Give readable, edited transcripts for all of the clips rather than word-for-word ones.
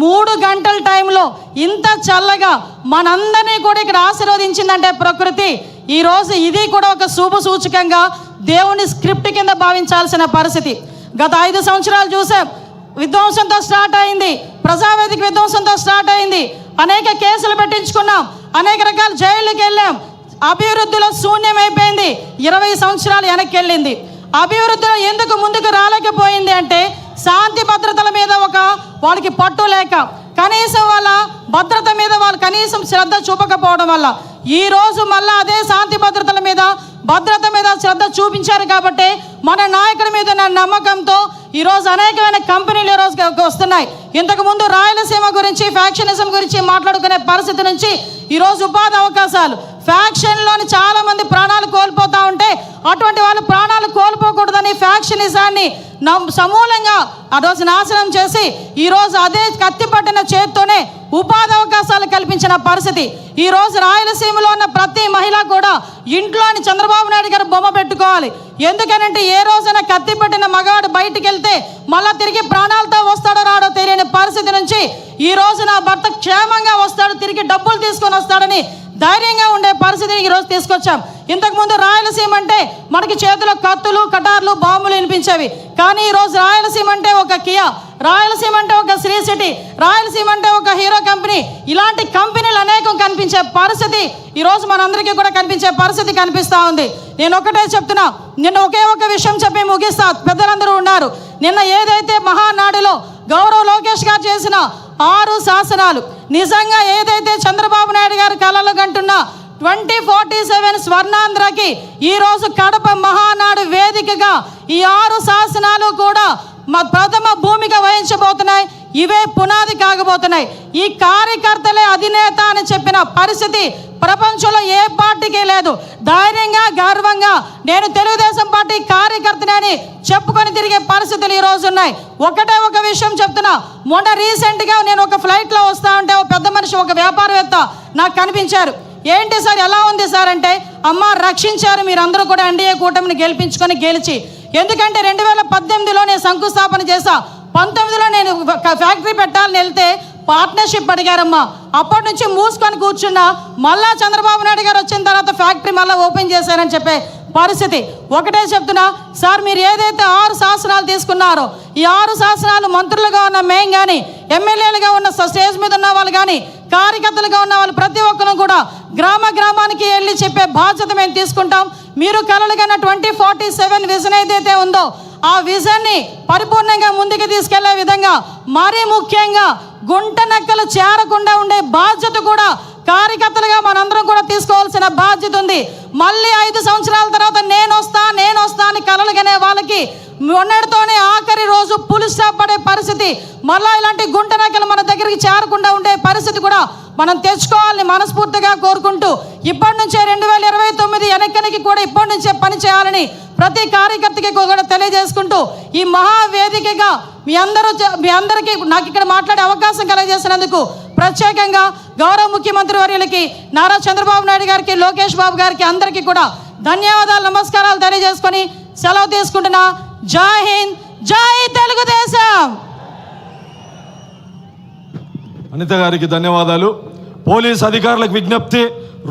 3 గంటల టైంలో ఇంత చల్లగా మనందరినీ కూడా ఇక్కడ ఆశీర్వదించిందంటే ప్రకృతి, ఈరోజు ఇది కూడా ఒక శుభ సూచకంగా దేవుని స్క్రిప్ట్ కింద భావించాల్సిన పరిస్థితి. గత 5 సంవత్సరాలు చూసాం, విధ్వంసంతో స్టార్ట్ అయింది, ప్రజావేదిక విధ్వంసంతో స్టార్ట్ అయింది, అనేక కేసులు పెట్టించుకున్నాం, అనేక రకాల జైళ్ళకి వెళ్ళాం, అభివృద్ధిలో శూన్యమైపోయింది. 20 సంవత్సరాలు వెనక్కి వెళ్ళింది. అభివృద్ధిలో ఎందుకు ముందుకు రాలేకపోయింది అంటే శాంతి భద్రతల మీద వాళ్ళకి పట్టు లేక, కనీసం వాళ్ళ భద్రత మీద వాళ్ళు కనీసం శ్రద్ధ చూపకపోవడం వల్ల ఈరోజు మళ్ళీ అదే శాంతి భద్రతల మీద, భద్రత మీద శ్రద్ధ చూపించారు. కాబట్టి మన నాయకుడి మీద ఉన్న నమ్మకంతో ఈరోజు అనేకమైన కంపెనీలు ఈరోజు వస్తున్నాయి. ఇంతకుముందు రాయలసీమ గురించి, ఫ్యాక్షనిజం గురించి మాట్లాడుకునే పరిస్థితి నుంచి ఈరోజు ఉపాధి అవకాశాలు, ఫ్యాక్షన్లోని చాలామంది ప్రాణాలు కోల్పోతూ ఉంటే అటువంటి వాళ్ళు ప్రాణాలు కోల్పోకూడదని ఫ్యాక్షనిజాన్ని సమూలంగా ఆ రోజు నాశనం చేసి ఈరోజు అదే కత్తి పట్టిన చేత్తోనే ఉపాధి అవకాశాలు కల్పించిన పరిస్థితి. ఈరోజు రాయలసీమలో ఉన్న ప్రతి మహిళ కూడా ఇంట్లోని చంద్రబాబు నాయుడు గారు బొమ్మ పెట్టుకోవాలి. ఎందుకనంటే ఏ రోజైనా కత్తి పట్టిన మగవాడు బయటికి వెళ్తే మళ్ళీ తిరిగి ప్రాణాలతో వస్తాడో రాడో తెలియని పరిస్థితి నుంచి ఈ రోజు నా భర్త క్షేమంగా వస్తాడు, తిరిగి డబ్బులు తీసుకొని వస్తాడని ధైర్యంగా ఉండే పరిస్థితిని ఈరోజు తీసుకొచ్చాం. ఇంతకుముందు రాయలసీమ అంటే మనకి చేతిలో కత్తులు, కటార్లు, బాంబులు వినిపించేవి. కానీ ఈరోజు రాయలసీమ అంటే ఒక కియా, రాయలసీమ అంటే ఒక శ్రీ సిటీ, రాయలసీమ అంటే ఒక హీరో కంపెనీ, ఇలాంటి కంపెనీలు అనేకం కనిపించే పరిస్థితి ఈరోజు మనందరికీ కూడా కనిపించే పరిస్థితి కనిపిస్తూ ఉంది. నేను ఒకటే చెప్తున్నా, నిన్న ఒకే ఒక విషయం చెప్పి ముగిస్తా. పెద్దలందరూ ఉన్నారు. నిన్న ఏదైతే మహానాడులో గౌరవ్ లోకేష్ గారు చేసిన 6 శాసనాలు, నిజంగా ఏదైతే చంద్రబాబు నాయుడు గారు కలలు కంటున్న 2047 స్వర్ణాంధ్రకి ఈరోజు కడప మహానాడు వేదికగా ఈ 6 శాసనాలు కూడా ప్రథమ భూమిక వహించబోతున్నాయి. ఇవే పునాది కాగబోతున్నాయి. ఈ కార్యకర్తలే అధినేత అని చెప్పిన పరిస్థితి ప్రపంచంలో ఏ పార్టీకి లేదు. ధైర్యంగా, గర్వంగా నేను తెలుగుదేశం పార్టీ కార్యకర్తని చెప్పుకొని తిరిగే పరిస్థితులు ఈరోజు ఉన్నాయి. ఒకటే ఒక విషయం చెప్తున్నా. మొన్న రీసెంట్గా నేను ఒక ఫ్లైట్లో వస్తా ఉంటే ఒక పెద్ద మనిషి, ఒక వ్యాపారవేత్త నాకు కనిపించారు. ఏంటి సార్, ఎలా ఉంది సార్ అంటే, అమ్మ రక్షించారు మీరందరూ కూడా ఎన్డీఏ కూటమిని గెలిచి. ఎందుకంటే 2018లో నేను శంకుస్థాపన చేశా, 19లో నేను ఫ్యాక్టరీ పెట్టాలని వెళ్తే పార్ట్నర్షిప్ అడిగారమ్మా. అప్పటి నుంచి మూసుకొని కూర్చున్నా. మళ్ళా చంద్రబాబు నాయుడు గారు వచ్చిన తర్వాత ఫ్యాక్టరీ మళ్ళీ ఓపెన్ చేశారని చెప్పే పరిస్థితి. ఒకటే చెప్తున్నా సార్, మీరు ఏదైతే 6 శాసనాలు తీసుకున్నారో ఈ 6 శాసనాలు మంత్రులుగా ఉన్న మేము కానీ, ఎమ్మెల్యేలుగా ఉన్న స్టేజ్ మీద ఉన్న వాళ్ళు కానీ, కార్యకర్తలుగా ఉన్న వాళ్ళు ప్రతి ఒక్కరు కూడా గ్రామానికి వెళ్ళి చెప్పే బాధ్యత మేము తీసుకుంటాం. మీరు కలలుగన్న 2047 విజన్ ఏదైతే ఉందో ఆ విజన్ని పరిపూర్ణంగా ముందుకు తీసుకెళ్లే విధంగా, మరీ ముఖ్యంగా గుంట నక్కలు చేరకుండా ఉండే బాధ్యత కూడా కార్యకర్తలుగా మనందరం కూడా తీసుకోవాల్సిన బాధ్యత ఉంది. మళ్ళీ 5 సంవత్సరాల తర్వాత నేను వస్తా అని కలలుగనే వాళ్ళకి మొన్నటితోనే ఆఖరి రోజు పులి స్టాప్ పడే పరిస్థితి, మళ్ళీ ఇలాంటి గుంట నక్కలు మన దగ్గరికి చేరకుండా ఉండే పరిస్థితి కూడా మనం తెచ్చుకోవాలని మనస్ఫూర్తిగా కోరుకుంటూ, ఇప్పటి నుంచే 2029 వెనక్కనికి కూడా ఇప్పటి నుంచే పని చేయాలని ప్రతి కార్యకర్తకి కూడా తెలియజేసుకుంటూ, ఈ మహావేదికగా మీ అందరికీ నాకు ఇక్కడ మాట్లాడే అవకాశం కలగజేసినందుకు ప్రత్యేకంగా గౌరవ ముఖ్యమంత్రి వర్యులకి, నారా చంద్రబాబు నాయుడు గారికి, లోకేష్ బాబు గారికి అందరికీ కూడా ధన్యవాదాలు, నమస్కారాలు తెలియజేసుకొని సెలవు తీసుకుంటున్నా. జై హింద్, జై తెలుగుదేశం. అనిత గారికి ధన్యవాదాలు. పోలీస్ అధికారులకు విజ్ఞప్తి,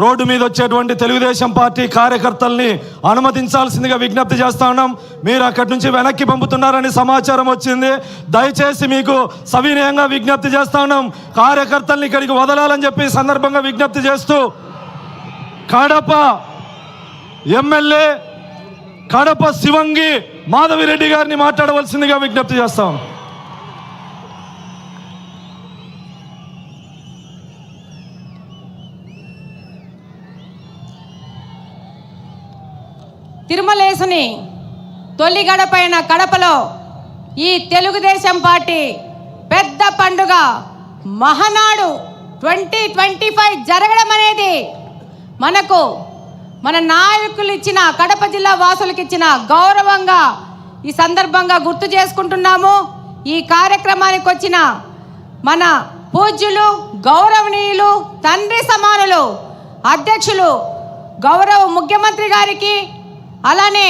రోడ్డు మీద వచ్చేటువంటి తెలుగుదేశం పార్టీ కార్యకర్తల్ని అనుమతించాల్సిందిగా విజ్ఞప్తి చేస్తా ఉన్నాం. మీరు అక్కడి నుంచి వెనక్కి పంపుతున్నారని సమాచారం వచ్చింది. దయచేసి మీకు సవినయంగా విజ్ఞప్తి చేస్తా ఉన్నాం, కార్యకర్తల్ని ఇక్కడికి వదలాలని చెప్పి సందర్భంగా విజ్ఞప్తి చేస్తూ, కడప ఎమ్మెల్యే కడప శివంగి మాధవిరెడ్డి గారిని మాట్లాడవలసిందిగా విజ్ఞప్తి చేస్తాం. తిరుమలేసుని తొలి గడపైన కడపలో ఈ తెలుగుదేశం పార్టీ పెద్ద పండుగ మహానాడు 2025 జరగడం అనేది మన నాయకులు ఇచ్చిన, కడప జిల్లా వాసులకు ఇచ్చిన గౌరవంగా ఈ సందర్భంగా గుర్తు చేసుకుంటున్నాము. ఈ కార్యక్రమానికి వచ్చిన మన పూజ్యులు, గౌరవనీయులు, తండ్రి సమానులు, అధ్యక్షులు గౌరవ ముఖ్యమంత్రి గారికి, అలానే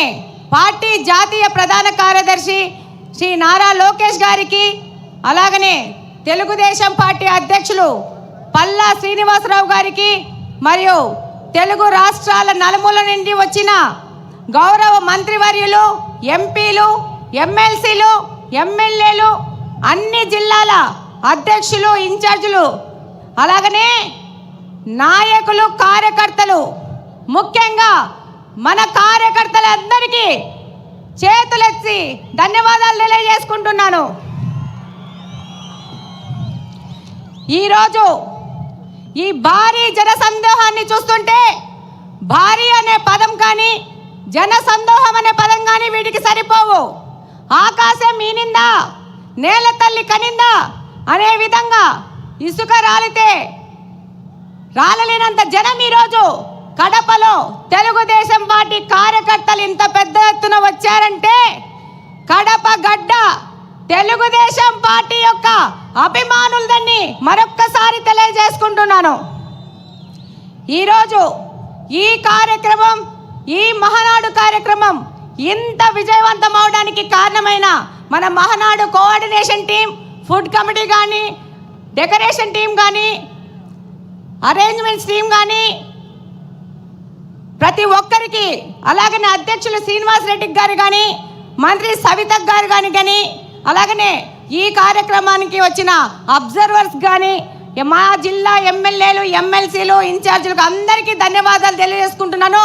పార్టీ జాతీయ ప్రధాన కార్యదర్శి శ్రీ నారా లోకేష్ గారికి, అలాగనే తెలుగుదేశం పార్టీ అధ్యక్షులు పల్లా శ్రీనివాసరావు గారికి మరియు తెలుగు రాష్ట్రాల నలుమూల నుండి వచ్చిన గౌరవ మంత్రివర్యులు, ఎంపీలు, ఎమ్మెల్సీలు, ఎమ్మెల్యేలు, అన్ని జిల్లాల అధ్యక్షులు, ఇన్ఛార్జీలు, అలాగనే నాయకులు, కార్యకర్తలు, ముఖ్యంగా మన కార్యకర్తలందరికీ చేతులెత్తి ధన్యవాదాలు తెలియజేసుకుంటున్నాను. ఈరోజు ఈ భారీ జనసందోహాన్ని చూస్తుంటే భారీ అనే పదం కానీ జనసందోహం అనే పదం కానీ వీటికి సరిపోవు. ఆకాశం ఈనిందా, నేల తల్లి కనిందా అనే విధంగా ఇసుక రాలితే రాలలేనంత జనం ఈరోజు కడపలో తెలుగుదేశం పార్టీ కార్యకర్తలు ఇంత పెద్ద ఎత్తున వచ్చారంటే కడప గడ్డ తెలుగుదేశం పార్టీ యొక్క అభిమానులదని మరొక్కసారి తెలియజేసుకుంటున్నాను. ఈరోజు ఈ కార్యక్రమం, ఈ మహానాడు కార్యక్రమం ఇంత విజయవంతం అవడానికి కారణమైన మన Mahanadu coordination team, food committee కానీ, డెకరేషన్ టీం కానీ, అరేంజ్మెంట్స్ టీం కానీ, ప్రతి ఒక్కరికి, అలాగనే అధ్యక్షులు శ్రీనివాస్ రెడ్డి గారు కానీ, మంత్రి సవిత గారు కానీ, అలాగనే ఈ కార్యక్రమానికి వచ్చిన అబ్జర్వర్స్ కానీ, మా జిల్లా ఎమ్మెల్యేలు, ఎమ్మెల్సీలు, ఇన్ఛార్జీలకు అందరికీ ధన్యవాదాలు తెలియజేసుకుంటున్నాను.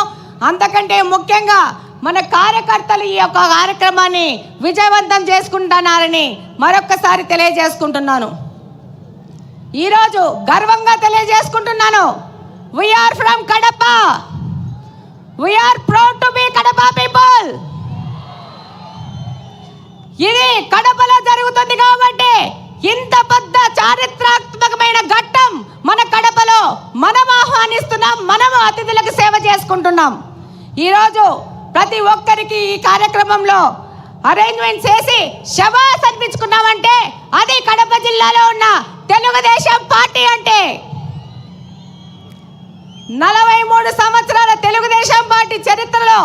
అంతకంటే ముఖ్యంగా మన కార్యకర్తలు ఈ యొక్క కార్యక్రమాన్ని విజయవంతం చేసుకుంటున్నారని మరొక్కసారి తెలియజేసుకుంటున్నాను. ఈరోజు గర్వంగా తెలియజేసుకుంటున్నాను, we are from Kadapa, we are proud to be Kadapa people. ఇది కడపలో జరుగుతుంది కాబట్టి ఇంత పెద్ద చారిత్రాత్మకమైన ఘట్టం మన కడపలో మనం ఆహ్వానిస్తున్నాం, మనం అతిథులకు సేవ చేసుకుంటున్నాం. ఈరోజు ప్రతి ఒక్కరికి ఈ కార్యక్రమంలో అరేంజ్మెంట్ చేసి శబాస్ అనిపించుకున్నామంటే అది కడప జిల్లాలో ఉన్న తెలుగుదేశం పార్టీ అంటే. 43 సంవత్సరాల తెలుగుదేశం పార్టీ చరిత్రలో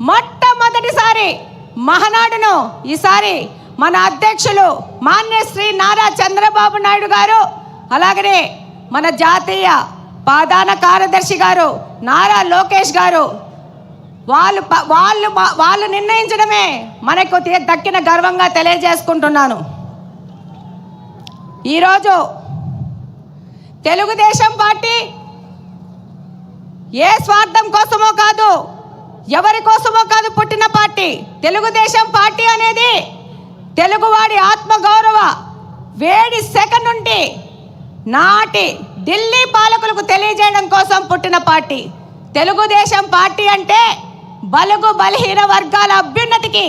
మొట్టమొదటిసారి మహానాడును ఈసారి మన అధ్యక్షులు మాన్యశ్రీ నారా చంద్రబాబు నాయుడు గారు, అలాగనే మన జాతీయ ప్రధాన కార్యదర్శి గారు నారా లోకేష్ గారు వాళ్ళు నిర్ణయించడమే మనకు దక్కిన గర్వంగా తెలియజేసుకుంటున్నాను. ఈరోజు తెలుగుదేశం పార్టీ ఏ స్వార్థం కోసమో కాదు, ఎవరి కోసమో కాదు పుట్టిన పార్టీ. తెలుగుదేశం పార్టీ అనేది తెలుగువాడి ఆత్మగౌరవ వేడి సెకన్ నుండి నాటి ఢిల్లీ పాలకులకు తెలియజేయడం కోసం పుట్టిన పార్టీ. తెలుగుదేశం పార్టీ అంటే బలుగు బలహీన వర్గాల అభ్యున్నతికి,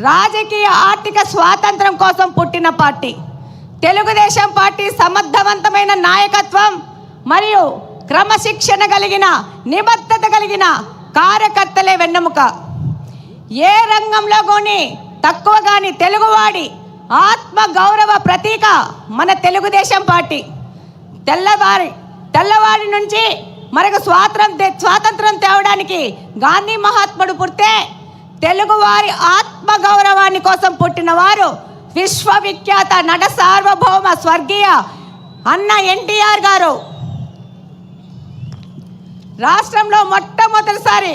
రాజకీయ ఆర్థిక స్వాతంత్రం కోసం పుట్టిన పార్టీ. తెలుగుదేశం పార్టీ సమర్థవంతమైన నాయకత్వం మరియు క్రమశిక్షణ కలిగిన, నిబద్ధత కలిగిన కార్యకర్తలే వెన్నెముక. ఏ రంగంలో కానీ తక్కువ కానీ తెలుగువాడి ఆత్మ గౌరవ ప్రతీక మన తెలుగుదేశం పార్టీ. తెల్లవాడి నుంచి మనకు స్వాతంత్రం తేవడానికి గాంధీ మహాత్ముడు పుడితే తెలుగువారి ఆత్మ గౌరవాన్ని కోసం పుట్టిన వారు విశ్వవిఖ్యాత నట సార్వభౌమ స్వర్గీయ అన్న ఎన్టీఆర్ గారు. రాష్ట్రంలో మొట్టమొదటిసారి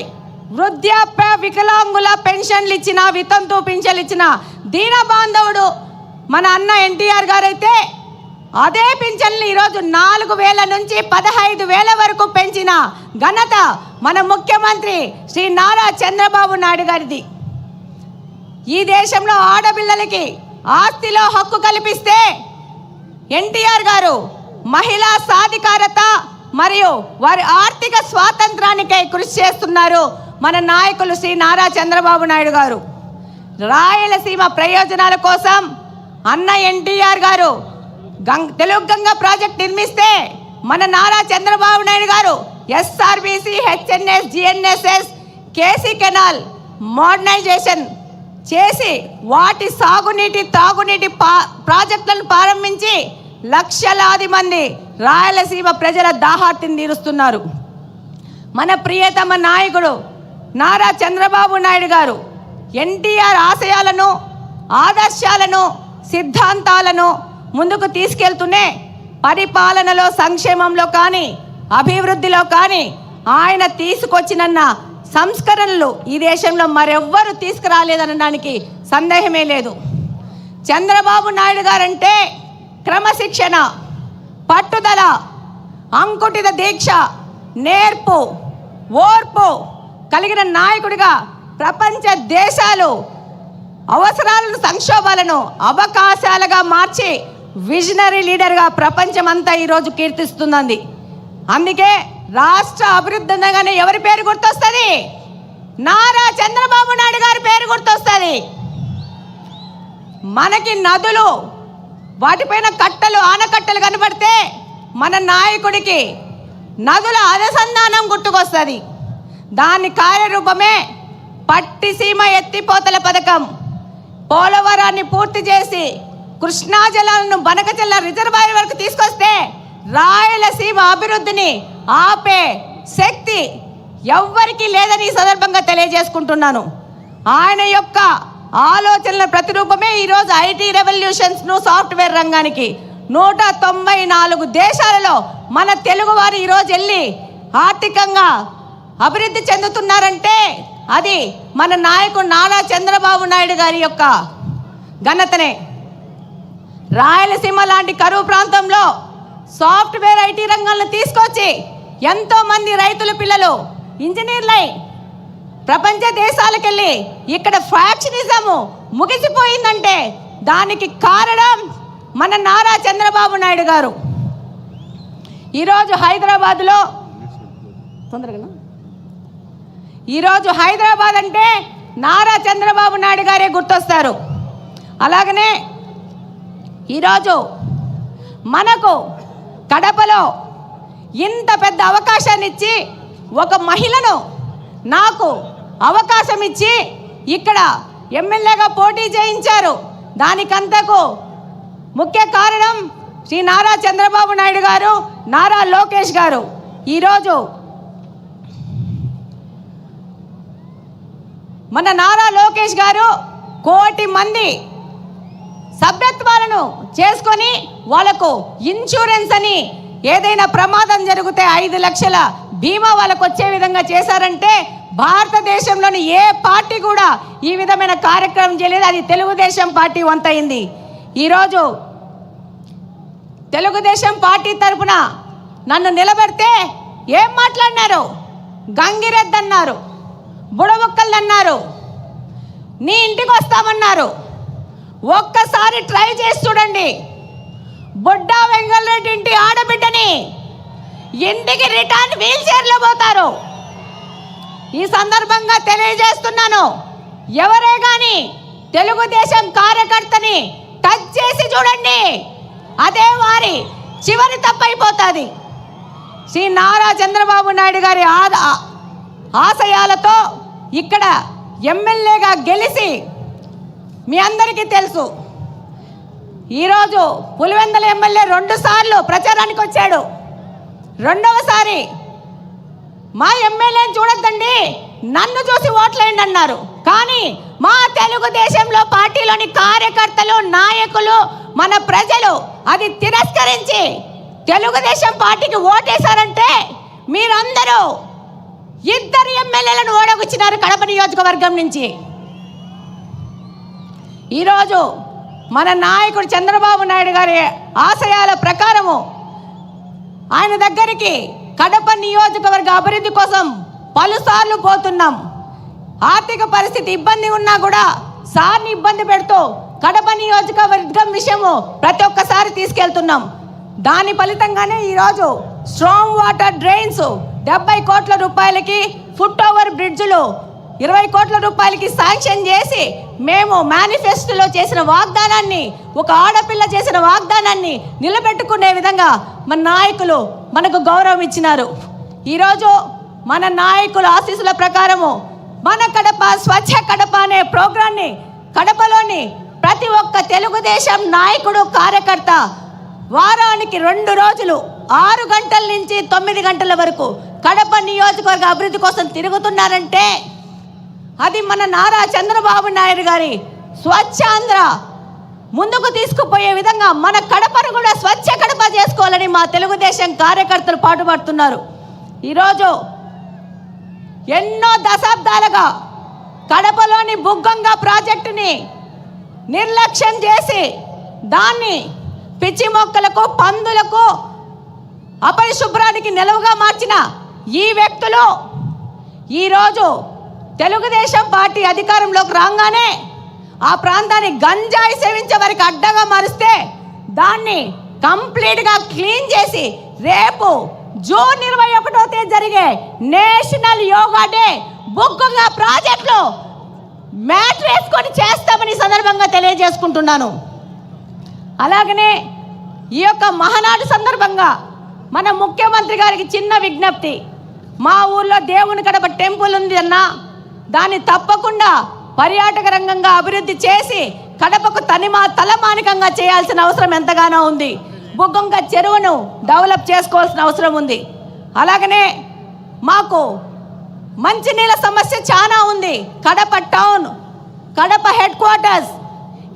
వృద్ధాప్య వికలాంగుల పెన్షన్లు ఇచ్చిన, వితంతు పింఛన్లు ఇచ్చిన దీన బాంధవుడు మన అన్న ఎన్టీఆర్ గారు అయితే అదే పింఛన్లు ఈరోజు 4,000 నుంచి 15,000 వరకు పెంచిన ఘనత మన ముఖ్యమంత్రి శ్రీ నారా చంద్రబాబు నాయుడు గారిది. ఈ దేశంలో ఆడపిల్లలకి ఆస్తిలో హక్కు కల్పిస్తే ఎన్టీఆర్ గారు మహిళా సాధికారత మరియు వారి ఆర్థిక స్వాతంత్రానికై కృషి చేస్తున్నారు మన నాయకులు శ్రీ నారా చంద్రబాబు నాయుడు గారు. రాయలసీమ ప్రయోజనాల కోసం అన్న ఎన్టీఆర్ గారు తెలుగు గంగ ప్రాజెక్ట్ నిర్మిస్తే మన Nara Chandrababu Naidu garu SRBC, HNS, GNSS, KC canal modernisation చేసి వాటి సాగునీటి, తాగునీటి ప్రాజెక్టులను ప్రారంభించి లక్షలాది మంది రాయలసీమ ప్రజల దాహార్తిని తీరుస్తున్నారు. మన ప్రియతమ నాయకుడు నారా చంద్రబాబు నాయుడు గారు ఎన్టీఆర్ ఆశయాలను, ఆదర్శాలను, సిద్ధాంతాలను ముందుకు తీసుకెళ్తూనే పరిపాలనలో, సంక్షేమంలో కానీ, అభివృద్ధిలో కానీ ఆయన తీసుకొచ్చినన్న సంస్కరణలు ఈ దేశంలో మరెవ్వరూ తీసుకురాలేదనడానికి సందేహమే లేదు. చంద్రబాబు నాయుడు గారంటే క్రమశిక్షణ, పట్టుదల, అంకుటిత దీక్ష, నేర్పు, ఓర్పు కలిగిన నాయకుడిగా ప్రపంచ దేశాలు అవసరాలను, సంక్షోభాలను అవకాశాలుగా మార్చి విజనరీ లీడర్గా ప్రపంచమంతా ఈరోజు కీర్తిస్తున్నది. అందుకే రాష్ట్ర అభివృద్ధి అనగానే ఎవరి పేరు గుర్తొస్తుంది? నారా చంద్రబాబు నాయుడు గారి పేరు గుర్తొస్తుంది. మనకి నదులు, వాటిపైన కట్టలు, ఆనకట్టలు కనబడితే మన నాయకుడికి నదుల అనుసంధానం గుర్తుకొస్తుంది. దాని కార్యరూపమే పట్టిసీమ ఎత్తిపోతల పథకం. పోలవరాన్ని పూర్తి చేసి కృష్ణా జలాలను బనకచెల్ల రిజర్వాయర్ వరకు తీసుకొస్తే రాయలసీమ అభివృద్ధిని ఆపే శక్తి ఎవ్వరికీ లేదని ఈ సందర్భంగా తెలియజేసుకుంటున్నాను. ఆయన యొక్క ఆలోచనల ప్రతిరూపమే ఈరోజు ఐటీ రెవల్యూషన్స్ను, సాఫ్ట్వేర్ రంగానికి 194 దేశాలలో మన తెలుగు వారు ఈరోజు వెళ్ళి ఆర్థికంగా అభివృద్ధి చెందుతున్నారంటే అది మన నాయకుడు నారా చంద్రబాబు నాయుడు గారి యొక్క ఘనతనే. రాయలసీమ లాంటి కరువు ప్రాంతంలో సాఫ్ట్వేర్ ఐటీ రంగాలను తీసుకొచ్చి ఎంతోమంది రైతుల పిల్లలు ఇంజనీర్లై ప్రపంచ దేశాలకు వెళ్ళి ఇక్కడ ఫ్యాక్షనిజము ముగిసిపోయిందంటే దానికి కారణం మన నారా చంద్రబాబు నాయుడు గారు. ఈరోజు హైదరాబాద్ అంటే నారా చంద్రబాబు నాయుడు గారే గుర్తొస్తారు. అలాగనే ఈరోజు మనకు కడపలో ఇంత పెద్ద అవకాశాన్ని ఇచ్చి, ఒక మహిళను నాకు అవకాశం ఇచ్చి ఇక్కడ ఎమ్మెల్యేగా పోటీ చేయించారు. దానికంతకు ముఖ్య కారణం శ్రీ నారా చంద్రబాబు నాయుడు గారు, నారా లోకేష్ గారు. ఈరోజు మన నారా లోకేష్ గారు 1 కోటి మంది సభ్యత్వాలను చేసుకొని వాళ్ళకు ఇన్సూరెన్స్ అని ఏదైనా ప్రమాదం జరిగితే 5 లక్షల బీమా వాళ్ళకు వచ్చే విధంగా చేశారంటే భారతదేశంలోని ఏ పార్టీ కూడా ఈ విధమైన కార్యక్రమం చేయలేదు. అది తెలుగుదేశం పార్టీ వంతైంది. ఈరోజు తెలుగుదేశం పార్టీ తరఫున నన్ను నిలబెడితే ఏం మాట్లాడినారు? గంగిరెద్దు అన్నారు, బుడబుక్కలు అన్నారు, నీ ఇంటికి వస్తామన్నారు. ఒక్కసారి ట్రై చేసి చూడండి. బుడ్డా వెంగళరెడ్డి ఇంటి ఆడబిడ్డని ఇంటికి రిటర్న్ వీల్ చైర్లో పోతారు. ఈ సందర్భంగా తెలియజేస్తున్నాను, ఎవరే కానీ తెలుగుదేశం కార్యకర్తని టచ్ చేసి చూడండి, అదే వారి చివరి తప్పైపోతుంది. శ్రీ నారా చంద్రబాబు నాయుడు గారి ఆశయాలతో ఇక్కడ ఎమ్మెల్యేగా గెలిచి మీ అందరికీ తెలుసు. ఈరోజు పులివెందుల ఎమ్మెల్యే 2 సార్లు ప్రచారానికి వచ్చాడు. 2వసారి మా ఎమ్మెల్యేని చూడొద్దండి, నన్ను చూసి ఓట్లేయండి అన్నారు. కానీ మా తెలుగుదేశంలో పార్టీలోని కార్యకర్తలు, నాయకులు, మన ప్రజలు అది తిరస్కరించి తెలుగుదేశం పార్టీకి ఓటేశారంటే మీరందరూ 2 ఎమ్మెల్యేలను ఓడగొచ్చినారు కడప నియోజకవర్గం నుంచి. ఈరోజు మన నాయకుడు చంద్రబాబు నాయుడు గారి ఆశయాల ప్రకారము ఆయన దగ్గరికి కడప నియోజకవర్గ అభివృద్ధి కోసం పలుసార్లు పోతున్నాం. ఆర్థిక పరిస్థితి ఇబ్బంది ఉన్నా కూడా సార్ని ఇబ్బంది పెడుతూ కడప నియోజకవర్గం విషయము ప్రతి ఒక్కసారి తీసుకెళ్తున్నాం. దాని ఫలితంగానే ఈరోజు స్ట్రాంగ్ వాటర్ డ్రైన్స్ 70 కోట్ల రూపాయలకి, ఫుట్ ఓవర్ బ్రిడ్జ్లు 20 కోట్ల రూపాయలకి శాంక్షన్ చేసి మేము మేనిఫెస్టోలో చేసిన వాగ్దానాన్ని, ఒక ఆడపిల్ల చేసిన వాగ్దానాన్ని నిలబెట్టుకునే విధంగా మన నాయకులు మనకు గౌరవం ఇచ్చినారు. ఈరోజు మన నాయకుల ఆశీస్సుల ప్రకారము మన కడప స్వచ్ఛ కడప అనే ప్రోగ్రాన్ని కడపలోని ప్రతి ఒక్క తెలుగుదేశం నాయకుడు, కార్యకర్త వారానికి 2 రోజులు 6 గంటల నుంచి 9 గంటల వరకు కడప నియోజకవర్గ అభివృద్ధి కోసం తిరుగుతున్నారంటే అది మన నారా చంద్రబాబు నాయుడు గారి స్వచ్ఛాంధ్ర ముందుకు తీసుకుపోయే విధంగా మన కడపను కూడా స్వచ్ఛ కడప చేసుకోవాలని మా తెలుగుదేశం కార్యకర్తలు పాటుపడుతున్నారు. ఈరోజు ఎన్నో దశాబ్దాలుగా కడపలోని బుగ్గంగా ప్రాజెక్టుని నిర్లక్ష్యం చేసి దాన్ని పిచ్చి మొక్కలకు, పందులకు, అపరిశుభ్రానికి నిలవుగా మార్చిన ఈ వ్యక్తులు ఈరోజు తెలుగుదేశం పార్టీ అధికారంలోకి రాగానే ఆ ప్రాంతాన్ని గంజాయి సేవించే వారికి అడ్డగా మారిస్తే దాన్ని కంప్లీట్గా క్లీన్ చేసి రేపు జూన్ 21వ తేదీ జరిగే నేషనల్ యోగా డే బుగ్గంగా ప్రాజెక్టులో మ్యాట్ వేసుకొని చేస్తామని సందర్భంగా తెలియజేసుకుంటున్నాను. అలాగనే ఈ యొక్క మహానాడు సందర్భంగా మన ముఖ్యమంత్రి గారికి చిన్న విజ్ఞప్తి. మా ఊర్లో దేవుని కడప టెంపుల్ ఉంది అన్న, దాన్ని తప్పకుండా పర్యాటక రంగంగా అభివృద్ధి చేసి కడపకు తలమానికంగా చేయాల్సిన అవసరం ఎంతగానో ఉంది. బుగ్గంగ చెరువును డెవలప్ చేసుకోవాల్సిన అవసరం ఉంది. అలాగనే మాకు మంచినీళ్ళ సమస్య చాలా ఉంది. Kadapa town, Kadapa head quarters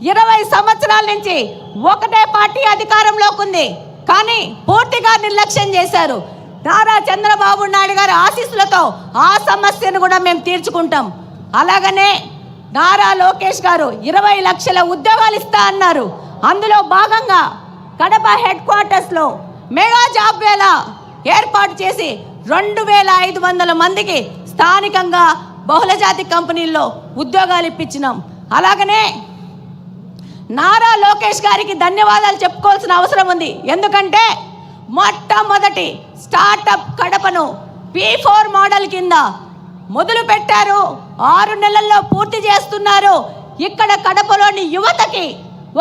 20 సంవత్సరాల నుంచి ఒకటే పార్టీ అధికారంలోకి ఉంది, కానీ పూర్తిగా నిర్లక్ష్యం చేశారు. నారా చంద్రబాబు నాయుడు గారి ఆశీస్సులతో ఆ సమస్యను కూడా మేము తీర్చుకుంటాం. అలాగనే నారా లోకేష్ గారు 20 లక్షల ఉద్యోగాలు ఇస్తా అన్నారు. అందులో భాగంగా కడప హెడ్ క్వార్టర్స్లో మెగా జాబ్ వేళ ఏర్పాటు చేసి 2500 మందికి స్థానికంగా బహుళజాతి కంపెనీల్లో ఉద్యోగాలు ఇప్పించినాం. అలాగనే నారా లోకేష్ గారికి ధన్యవాదాలు చెప్పుకోవాల్సిన అవసరం ఉంది. ఎందుకంటే మొట్టమొదటి స్టార్టప్ కడపను P4 మోడల్ కింద మొదలు పెట్టారు. 6 నెలల్లో పూర్తి చేస్తున్నారు. ఇక్కడ కడపలోని యువతకి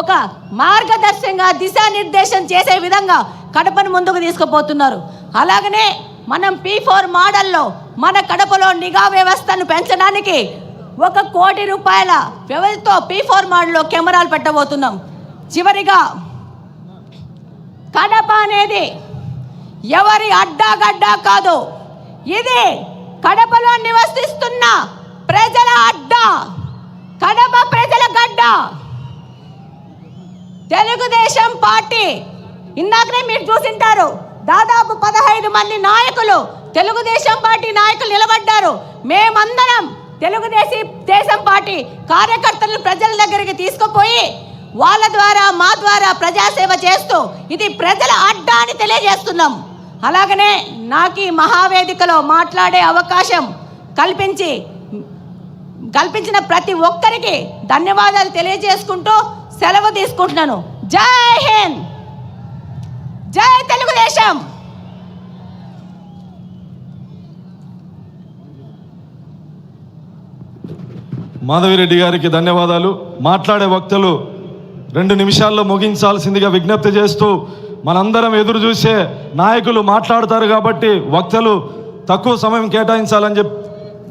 ఒక మార్గదర్శకంగా దిశానిర్దేశం చేసే విధంగా కడపను ముందుకు తీసుకుపోతున్నారు. అలాగనే మనం P4 మోడల్లో మన కడపలో నిఘా వ్యవస్థను పెంచడానికి 1 కోటి రూపాయల వ్యవధితో P4 మోడల్లో కెమెరాలు పెట్టబోతున్నాం. చివరిగా కడప అనేది ఎవరి అడ్డాగడ్డా కాదు, ఇది కడపలో నివసిస్తున్న ప్రజల అడ్డా, కడప ప్రజల గడ్డ. తెలుగుదేశం పార్టీ ఇందాకనే మీరు చూసింటారు, దాదాపు 15 మంది నాయకులు తెలుగుదేశం పార్టీ నాయకులు నిలబడ్డారు. మేమందరం తెలుగుదేశం పార్టీ కార్యకర్తలను ప్రజల దగ్గరికి తీసుకుపోయి వాళ్ళ ద్వారా మా ద్వారా ప్రజాసేవ చేస్తూ ఇది ప్రజల అడ్డా అని తెలియజేస్తున్నాం. అలాగనే నాకు ఈ మహావేదికలో మాట్లాడే అవకాశం కల్పించిన ప్రతి ఒక్కరికి ధన్యవాదాలు తెలియజేసుకుంటూ సెలవు తీసుకుంటున్నాను. జై హింద్, జై తెలుగుదేశం. మాధవిరెడ్డి గారికి ధన్యవాదాలు. మాట్లాడే వక్తలు 2 నిమిషాల్లో ముగించాల్సిందిగా విజ్ఞప్తి చేస్తూ, మనందరం ఎదురు చూసే నాయకులు మాట్లాడతారు కాబట్టి వక్తలు తక్కువ సమయం కేటాయించాలని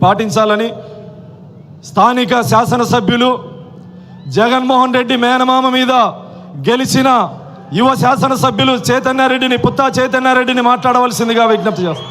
పాటించాలని స్థానిక శాసనసభ్యులు జగన్మోహన్ రెడ్డి మేనమామ మీద గెలిచిన యువ శాసనసభ్యులు పుత్తా చైతన్యారెడ్డిని మాట్లాడవలసిందిగా విజ్ఞప్తి చేస్తారు.